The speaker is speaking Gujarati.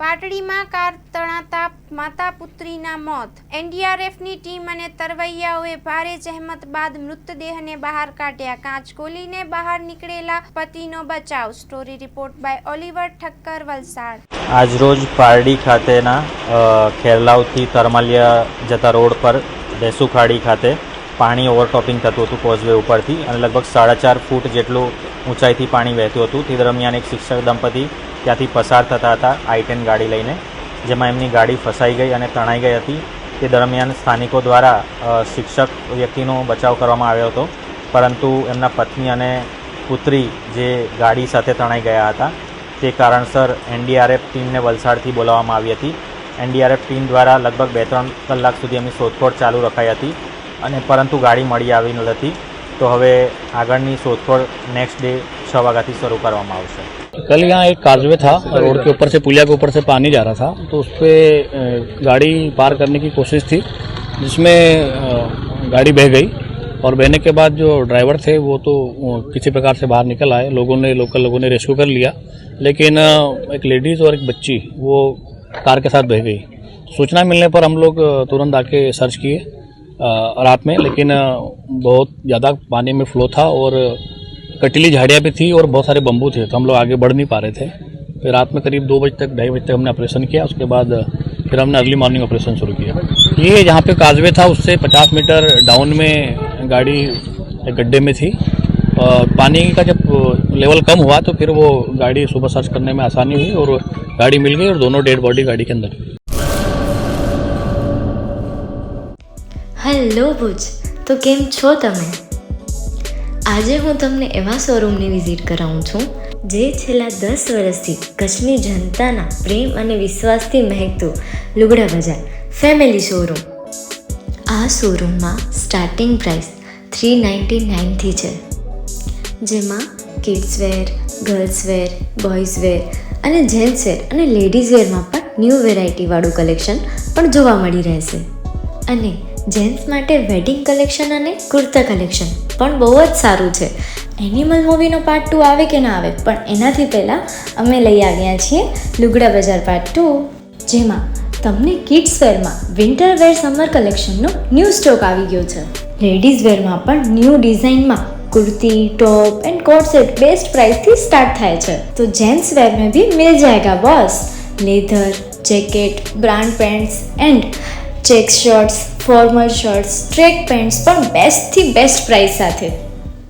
પાટડીમાં કાર તણાતા માતા પુત્રીના મોત. એનડીઆરએફની ટીમ અને તરવૈયાઓએ ભારે જહેમત બાદ મૃતદેહને બહાર કાઢ્યા. કાચ ખોલીને બહાર નીકળેલા પતિનો બચાવ. Story report by Oliver Thakkar, Valsad. આજરોજ પારડી ખાતેના ખેરલાવથી તરમાલિયા જતા રોડ પર દેસુખાડી ખાતે પાણી ઓવરટોપિંગ થતું હતું કોઝવે ઉપરથી અને લગભગ 4.5 ફૂટ જેટલું ઊંચાઈથી પાણી વહેતું હતું. તે દરમિયાન એક શિક્ષક દંપતી ત્યાંથી પસાર થતા હતા i10 ગાડી લઈને, જેમાં એમની ગાડી ફસાઈ ગઈ અને તણાઈ ગઈ હતી. તે દરમિયાન સ્થાનિકો દ્વારા શિક્ષક વ્યક્તિનો બચાવ કરવામાં આવ્યો હતો, પરંતુ એમના પત્ની અને પુત્રી જે ગાડી સાથે તણાઈ ગયા હતા તે કારણસર એનડીઆરએફ ટીમને વલસાડથી બોલાવવામાં આવી હતી. એનડીઆરએફ ટીમ દ્વારા લગભગ 2-3 કલાક સુધી એમની શોધખોળ ચાલુ રખાઈ હતી અને પરંતુ ગાડી મળી આવી નથી. तो હવે આગળની શોધખોળ नेक्स्ट डे 6 વાગ્યાથી शुरू કરવામાં આવશે. कल यहाँ एक काजवे था, रोड के ऊपर से, पुलिया के ऊपर से पानी जा रहा था, तो उस पर गाड़ी पार करने की कोशिश थी, जिसमें गाड़ी बह गई और बहने के बाद जो ड्राइवर थे वो तो किसी प्रकार से बाहर निकल आए. लोकल लोगों ने रेस्क्यू कर लिया, लेकिन एक लेडीज़ और एक बच्ची वो कार के साथ बह गई. सूचना मिलने पर हम लोग तुरंत आके सर्च किए रात में, लेकिन बहुत ज़्यादा पानी में फ्लो था और कटीली झाड़ियाँ भी थी और बहुत सारे बम्बू थे, तो हम लोग आगे बढ़ नहीं पा रहे थे. फिर रात में करीब 2 बजे तक 2:30 बजे तक हमने ऑपरेशन किया. उसके बाद फिर हमने अर्ली मॉर्निंग ऑपरेशन शुरू किया. ये जहाँ पे काजवे था उससे 50 मीटर डाउन में गाड़ी एक गड्ढे में थी. पानी का जब लेवल कम हुआ तो फिर वो गाड़ी सुबह सर्च करने में आसानी हुई और गाड़ी मिल गई और दोनों डेड बॉडी गाड़ी के अंदर. હેલો ભુજ, તો કેમ છો તમે? આજે હું તમને એવા શોરૂમની વિઝિટ કરાવું છું જે છેલ્લા 10 વર્ષથી કચ્છની જનતાના પ્રેમ અને વિશ્વાસથી મહેકતું લુગડા બજાર ફેમિલી શોરૂમ. આ શોરૂમમાં સ્ટાર્ટિંગ પ્રાઇસ 399થી છે, જેમાં kids wear, girls wear, boys wear અને જેન્ટ્સ વેર અને લેડીઝ વેરમાં પણ ન્યૂ વેરાયટીવાળું કલેક્શન પણ જોવા મળી રહેશે. અને જેન્ટ્સ માટે વેડિંગ કલેક્શન અને કુર્તા કલેક્શન પણ બહુ જ સારું છે. એનિમલ મૂવીનો પાર્ટ 2 આવે કે ના આવે, પણ એનાથી પહેલાં અમે લઈ આવ્યા છીએ લુગડા બજાર પાર્ટ 2, જેમાં તમને કિડ્સ વેરમાં વિન્ટર વેર સમર કલેક્શનનો ન્યૂ સ્ટોક આવી ગયો છે. લેડીઝ વેરમાં પણ ન્યૂ ડિઝાઇનમાં kurti, top and coat set best price थी स्टार्ट थाय छे. तो जेंट्स वेर में भी मिल जाएगा boss. Leather, jacket, brand pants and check shirts, formal shirts, track pants પણ બેસ્ટ થી બેસ્ટ પ્રાઇસ સાથે.